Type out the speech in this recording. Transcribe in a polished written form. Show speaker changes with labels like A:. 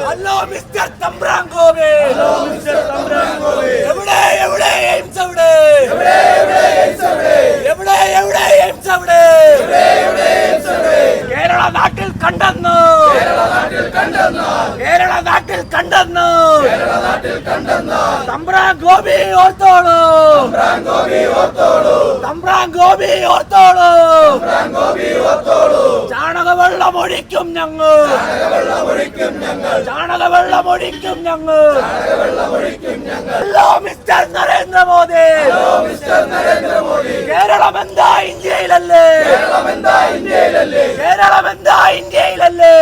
A: Hello mister തമ്പ്രാൻ ഗോവേ. എവിടെ എവിടെ AIIMS എവിടെ? എവിടെ എവിടെ എയിംസ് എവിടെ? കേരള നാട്ടിൽ കണ്ടെന്നു. കേരള നാട്ടിൽ കണ്ടെന്നു. തമ്പ്രാൻ ഗോപി ഓർത്തോളൂ. തമ്പ്രാൻ ഗോപി ഓർത്തോളൂ. ചാണകവെള്ളം ഒഴിക്കും ഞങ്ങൾ. ചാണകവെള്ളമൊഴിക്കും ഞങ്ങൾ. Hello mister Narendra Modi. കേരളം എന്താ ഇന്ത്യയിലല്ലേ? കേരളം എന്താ ഇന്ത്യയിലല്ലേ?